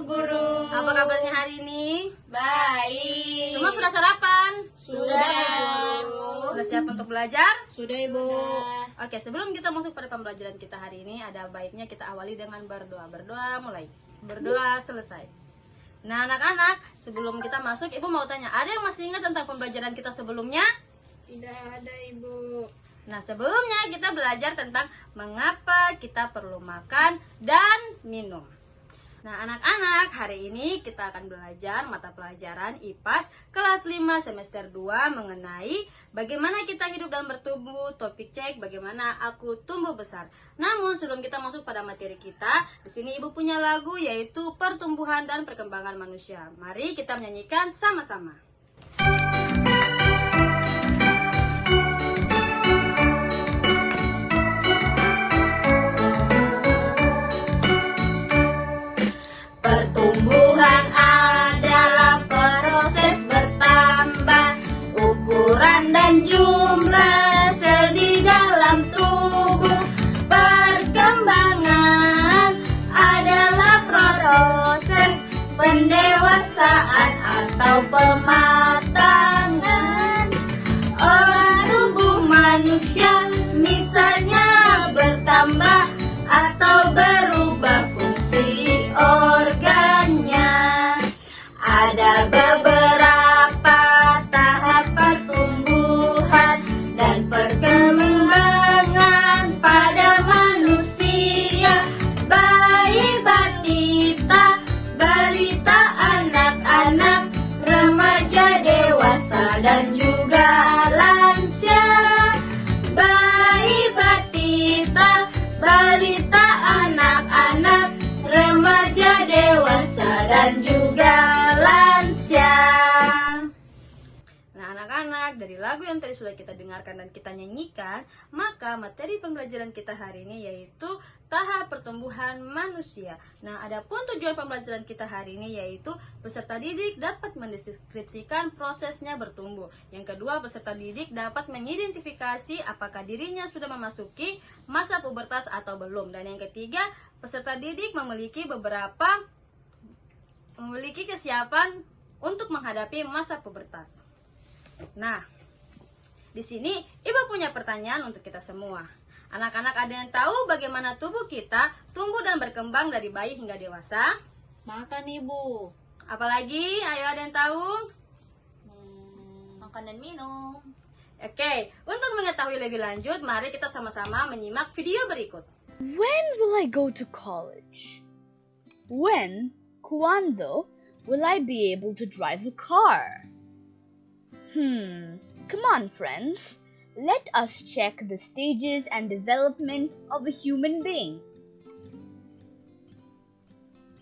Guru. Apa kabarnya hari ini? Baik. Semua sudah sarapan? Sudah. Sudah siap untuk belajar? Sudah, Ibu. Oke, sebelum kita masuk pada pembelajaran kita hari ini, ada baiknya kita awali dengan berdoa. Berdoa mulai. Berdoa selesai. Nah, anak-anak, sebelum kita masuk, Ibu mau tanya, ada yang masih ingat tentang pembelajaran kita sebelumnya? Tidak ada, Ibu. Nah, sebelumnya kita belajar tentang mengapa kita perlu makan dan minum. Nah, anak-anak, hari ini kita akan belajar mata pelajaran IPAS kelas 5 semester 2 mengenai bagaimana kita hidup dan bertumbuh, topik cek bagaimana aku tumbuh besar. Namun, sebelum kita masuk pada materi kita, di sini Ibu punya lagu yaitu Pertumbuhan dan Perkembangan Manusia. Mari kita menyanyikan sama-sama. Pertumbuhan adalah proses bertambah ukuran dan jumlah sel di dalam tubuh. Perkembangan adalah proses pendewasaan atau pematangan organ tubuh manusia, misalnya bertambah atau berubah fungsi organnya. Ada beberapa tahap pertumbuhan dan perkembangan pada manusia. Bayi, batita, balita, anak-anak, remaja, dewasa, dan juga lansia. Bayi, batita, balita, anak-anak, remaja, dewasa, dan juga lansia. Nah, anak-anak, dari lagu yang tadi sudah kita dengarkan dan kita nyanyikan, maka materi pembelajaran kita hari ini yaitu tahap pertumbuhan manusia. Nah, adapun tujuan pembelajaran kita hari ini yaitu peserta didik dapat mendeskripsikan prosesnya bertumbuh. Yang kedua, peserta didik dapat mengidentifikasi apakah dirinya sudah memasuki masa pubertas atau belum. Dan yang ketiga, peserta didik memiliki kesiapan untuk menghadapi masa pubertas. Nah, di sini Ibu punya pertanyaan untuk kita semua. Anak-anak, ada yang tahu bagaimana tubuh kita tumbuh dan berkembang dari bayi hingga dewasa? Makan, Ibu. Apalagi? Ayo, ada yang tahu? Makan dan minum. Oke, untuk mengetahui lebih lanjut, mari kita sama-sama menyimak video berikut. When will I go to college? Cuando will I be able to drive a car? Come on, friends. Let us check the stages and development of a human being.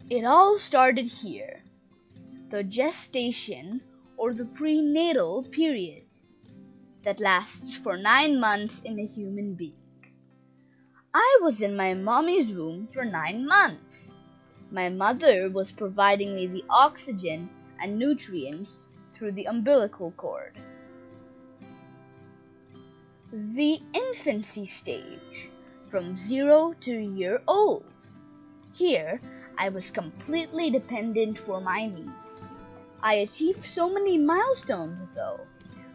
It all started here, the gestation or the prenatal period that lasts for 9 months in a human being. I was in my mommy's womb for 9 months. My mother was providing me the oxygen and nutrients through the umbilical cord. The infancy stage, from 0 to a year old. Here, I was completely dependent for my needs. I achieved so many milestones though,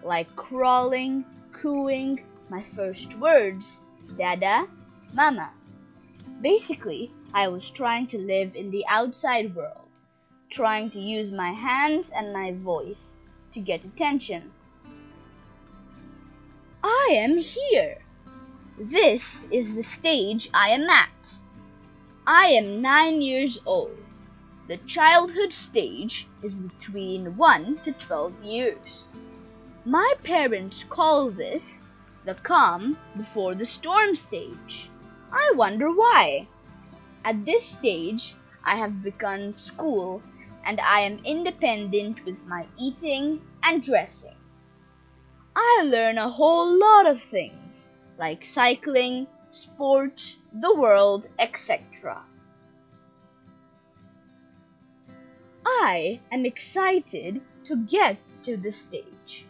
like crawling, cooing, my first words, Dada, Mama. Basically, I was trying to live in the outside world, trying to use my hands and my voice to get attention. I am here. This is the stage I am at. I am 9 years old. The childhood stage is between 1 to 12 years. My parents call this the calm before the storm stage. I wonder why. At this stage, I have begun school and I am independent with my eating and dressing. I learn a whole lot of things, like cycling, sports, the world, etc. I am excited to get to this stage,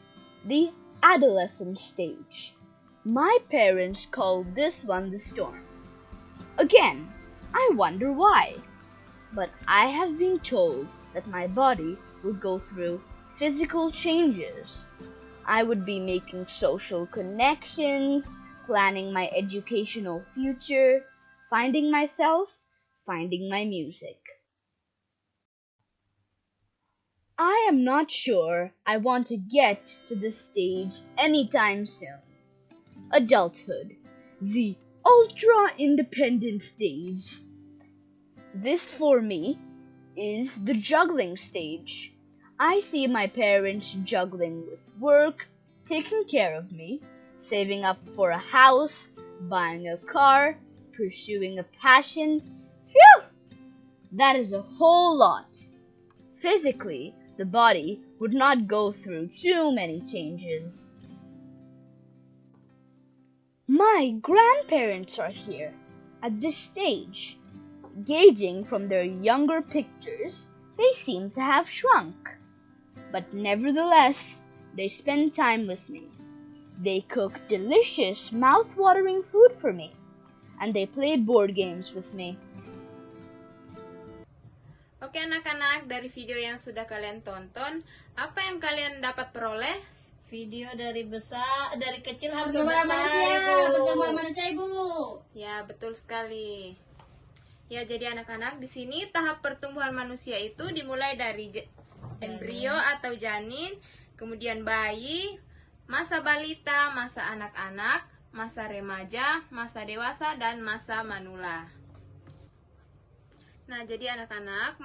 the adolescent stage. My parents call this one the storm. Again, I wonder why. but I have been told that my body will go through physical changes. I would be making social connections, planning my educational future, finding myself, finding my music. I am not sure I want to get to this stage anytime soon. Adulthood, the ultra-independent stage. This for me is the juggling stage. I see my parents juggling with work, taking care of me, saving up for a house, buying a car, pursuing a passion. Phew! That is a whole lot. Physically, the body would not go through too many changes. My grandparents are here at this stage. Gauging from their younger pictures, they seem to have shrunk. But nevertheless, they spend time with me. They cook delicious, mouth-watering food for me. And they play board games with me. Oke anak-anak, dari video yang sudah kalian tonton, apa yang kalian dapat peroleh? Video dari kecil sampai Perkembangan besar, manusia, Ibu. Ya, betul sekali. Ya, jadi anak-anak, di sini tahap pertumbuhan manusia itu dimulai dari embrio atau janin, kemudian bayi, masa balita, masa anak-anak, masa remaja, masa dewasa, dan masa manula. Nah, jadi anak-anak,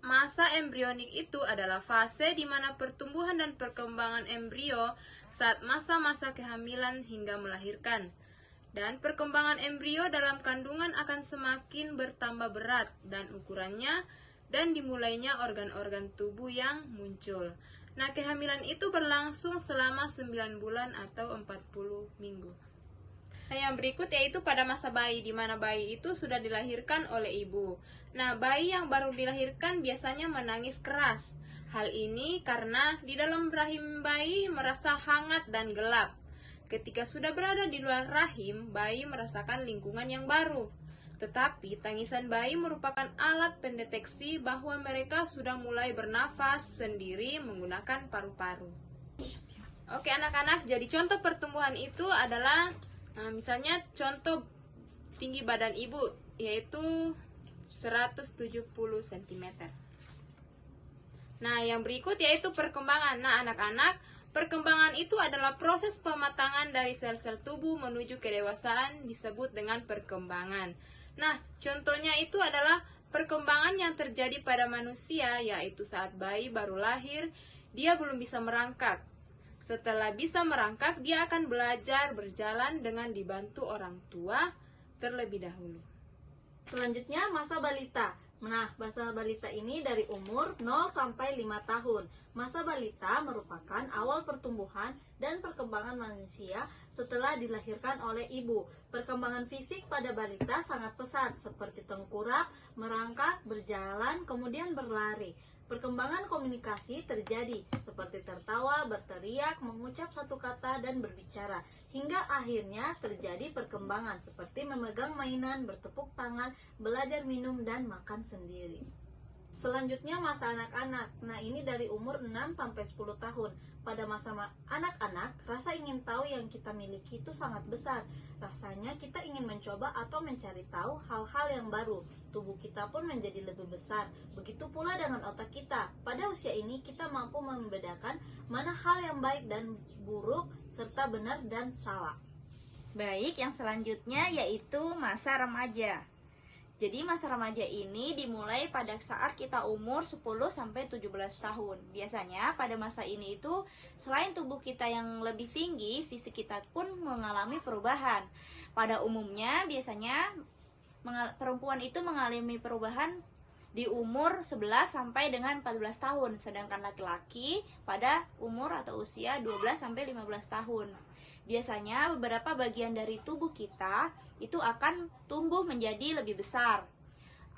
masa embrionik itu adalah fase di mana pertumbuhan dan perkembangan embrio saat masa-masa kehamilan hingga melahirkan. Dan perkembangan embrio dalam kandungan akan semakin bertambah berat dan ukurannya dan dimulainya organ-organ tubuh yang muncul. Nah, kehamilan itu berlangsung selama 9 bulan atau 40 minggu. Nah, yang berikut yaitu pada masa bayi, di mana bayi itu sudah dilahirkan oleh ibu. Nah, bayi yang baru dilahirkan biasanya menangis keras. Hal ini karena di dalam rahim bayi merasa hangat dan gelap. Ketika sudah berada di luar rahim, bayi merasakan lingkungan yang baru. Tetapi tangisan bayi merupakan alat pendeteksi bahwa mereka sudah mulai bernafas sendiri menggunakan paru-paru. Oke anak-anak, jadi contoh pertumbuhan itu adalah misalnya contoh tinggi badan ibu yaitu 170 cm. Nah, yang berikut yaitu perkembangan. Nah, anak-anak, perkembangan itu adalah proses pematangan dari sel-sel tubuh menuju kedewasaan disebut dengan perkembangan. Nah, contohnya itu adalah perkembangan yang terjadi pada manusia, yaitu saat bayi baru lahir, dia belum bisa merangkak. Setelah bisa merangkak, dia akan belajar berjalan dengan dibantu orang tua terlebih dahulu. Selanjutnya masa balita. Nah, masa balita ini dari umur 0 sampai 5 tahun. Masa balita merupakan awal pertumbuhan dan perkembangan manusia setelah dilahirkan oleh ibu. Perkembangan fisik pada balita sangat pesat, seperti tengkurap, merangkak, berjalan, kemudian berlari. Perkembangan komunikasi terjadi, seperti tertawa, berteriak, mengucap satu kata, dan berbicara. Hingga akhirnya terjadi perkembangan, seperti memegang mainan, bertepuk tangan, belajar minum, dan makan sendiri. Selanjutnya masa anak-anak. Nah, ini dari umur 6 sampai 10 tahun. Pada masa anak-anak, rasa ingin tahu yang kita miliki itu sangat besar. Rasanya kita ingin mencoba atau mencari tahu hal-hal yang baru. Tubuh kita pun menjadi lebih besar. Begitu pula dengan otak kita. Pada usia ini kita mampu membedakan mana hal yang baik dan buruk, serta benar dan salah. Baik, yang selanjutnya yaitu masa remaja. Jadi masa remaja ini dimulai pada saat kita umur 10 sampai 17 tahun. Biasanya pada masa ini itu selain tubuh kita yang lebih tinggi, fisik kita pun mengalami perubahan. Pada umumnya biasanya perempuan itu mengalami perubahan di umur 11 sampai dengan 14 tahun, sedangkan laki-laki pada umur atau usia 12 sampai 15 tahun. Biasanya beberapa bagian dari tubuh kita itu akan tumbuh menjadi lebih besar.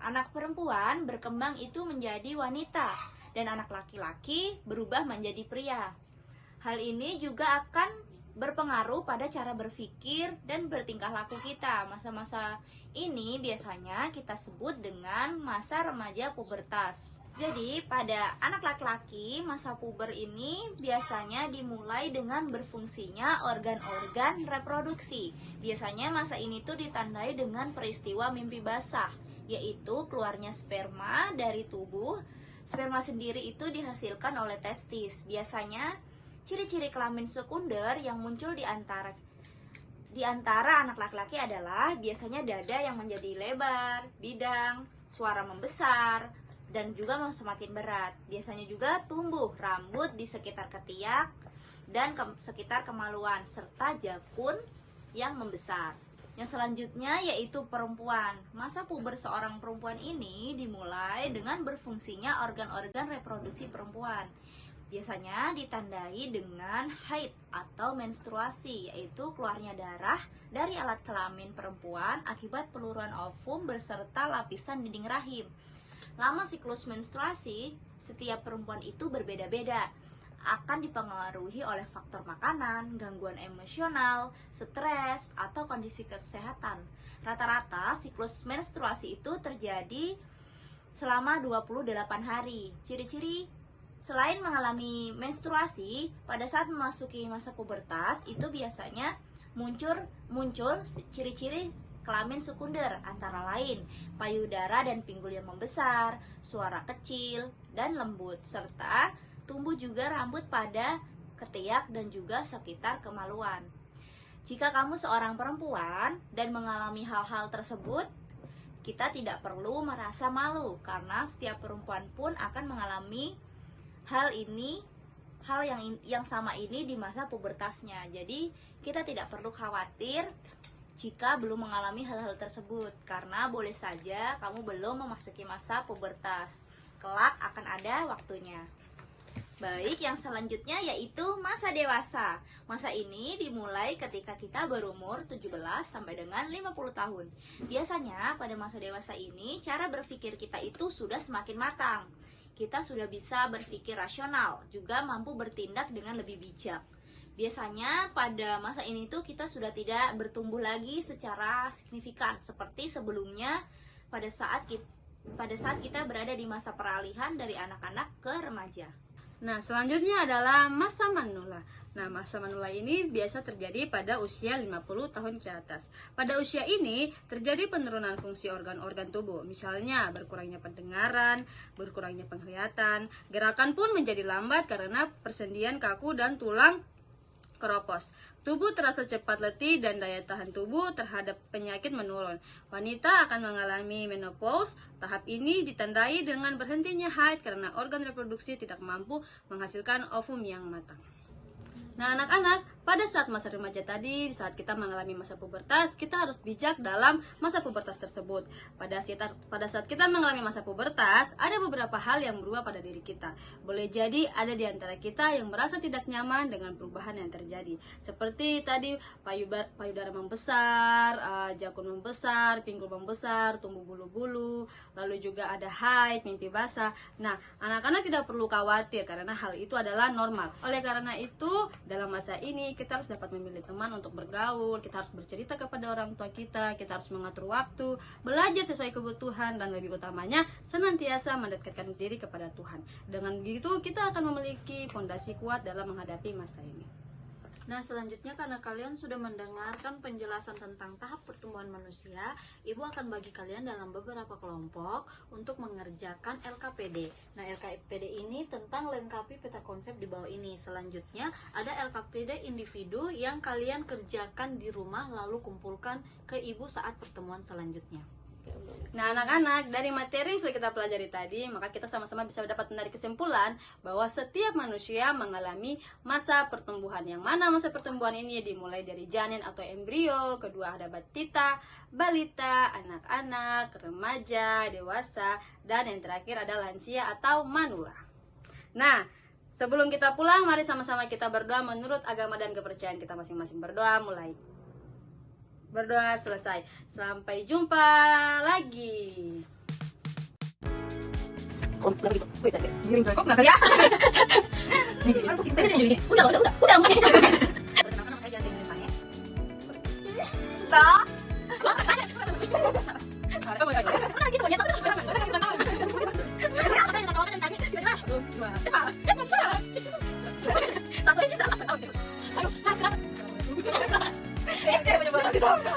Anak perempuan berkembang itu menjadi wanita dan anak laki-laki berubah menjadi pria. Hal ini juga akan berpengaruh pada cara berpikir dan bertingkah laku kita. Masa-masa ini biasanya kita sebut dengan masa remaja pubertas. Jadi pada anak laki-laki, masa puber ini biasanya dimulai dengan berfungsinya organ-organ reproduksi. Biasanya masa ini tuh ditandai dengan peristiwa mimpi basah, yaitu keluarnya sperma dari tubuh. Sperma sendiri itu dihasilkan oleh testis. Biasanya ciri-ciri kelamin sekunder yang muncul di antara anak laki-laki adalah biasanya dada yang menjadi lebar, bidang, suara membesar, dan juga semakin berat. Biasanya juga tumbuh rambut di sekitar ketiak dan sekitar kemaluan, serta jakun yang membesar. Yang selanjutnya yaitu perempuan. Masa puber seorang perempuan ini dimulai dengan berfungsinya organ-organ reproduksi perempuan. Biasanya ditandai dengan haid atau menstruasi, yaitu keluarnya darah dari alat kelamin perempuan akibat peluruan ovum beserta lapisan dinding rahim. Lama siklus menstruasi setiap perempuan itu berbeda-beda, akan dipengaruhi oleh faktor makanan, gangguan emosional, stres, atau kondisi kesehatan. Rata-rata siklus menstruasi itu terjadi selama 28 hari. Ciri-ciri selain mengalami menstruasi, pada saat memasuki masa pubertas itu biasanya muncul ciri-ciri kelamin sekunder, antara lain payudara dan pinggul yang membesar, suara kecil dan lembut, serta tumbuh juga rambut pada ketiak dan juga sekitar kemaluan. Jika kamu seorang perempuan dan mengalami hal-hal tersebut, kita tidak perlu merasa malu, karena setiap perempuan pun akan mengalami hal yang sama ini di masa pubertasnya. Jadi kita tidak perlu khawatir jika belum mengalami hal-hal tersebut, karena boleh saja kamu belum memasuki masa pubertas. Kelak akan ada waktunya. Baik, yang selanjutnya yaitu masa dewasa. Masa ini dimulai ketika kita berumur 17 sampai dengan 50 tahun. Biasanya pada masa dewasa ini cara berpikir kita itu sudah semakin matang. Kita sudah bisa berpikir rasional, juga mampu bertindak dengan lebih bijak. Biasanya pada masa ini tuh kita sudah tidak bertumbuh lagi secara signifikan seperti sebelumnya pada saat kita berada di masa peralihan dari anak-anak ke remaja. Nah, selanjutnya adalah masa manula. Nah, masa manula ini biasa terjadi pada usia 50 tahun ke atas. Pada usia ini terjadi penurunan fungsi organ-organ tubuh. Misalnya berkurangnya pendengaran, berkurangnya penglihatan, gerakan pun menjadi lambat karena persendian kaku dan tulang keropos. Tubuh terasa cepat letih dan daya tahan tubuh terhadap penyakit menurun. Wanita akan mengalami menopause. Tahap ini ditandai dengan berhentinya haid karena organ reproduksi tidak mampu menghasilkan ovum yang matang. Nah, anak-anak, pada saat masa remaja tadi, saat kita mengalami masa pubertas, kita harus bijak dalam masa pubertas tersebut. Pada saat kita mengalami masa pubertas, ada beberapa hal yang berubah pada diri kita. Boleh jadi ada di antara kita yang merasa tidak nyaman dengan perubahan yang terjadi. Seperti tadi, payudara membesar, jakun membesar, pinggul membesar, tumbuh bulu-bulu, lalu juga ada haid, mimpi basah. Nah, anak-anak tidak perlu khawatir karena hal itu adalah normal. Oleh karena itu, dalam masa ini kita harus dapat memilih teman untuk bergaul, kita harus bercerita kepada orang tua kita harus mengatur waktu, belajar sesuai kebutuhan, dan lebih utamanya senantiasa mendekatkan diri kepada Tuhan. Dengan begitu kita akan memiliki fondasi kuat dalam menghadapi masa ini. Nah, selanjutnya karena kalian sudah mendengarkan penjelasan tentang tahap pertumbuhan manusia, Ibu akan bagi kalian dalam beberapa kelompok untuk mengerjakan LKPD. Nah, LKPD ini tentang lengkapi peta konsep di bawah ini. Selanjutnya ada LKPD individu yang kalian kerjakan di rumah lalu kumpulkan ke Ibu saat pertemuan selanjutnya. Nah, anak-anak, dari materi yang sudah kita pelajari tadi, maka kita sama-sama bisa dapat menarik kesimpulan bahwa setiap manusia mengalami masa pertumbuhan. Yang mana masa pertumbuhan ini dimulai dari janin atau embrio, kedua ada batita, balita, anak-anak, remaja, dewasa, dan yang terakhir ada lansia atau manula. Nah, sebelum kita pulang, mari sama-sama kita berdoa menurut agama dan kepercayaan kita masing-masing. Berdoa mulai. Berdoa selesai. Sampai jumpa lagi. Kok nggak kayak? Udah. Ulang.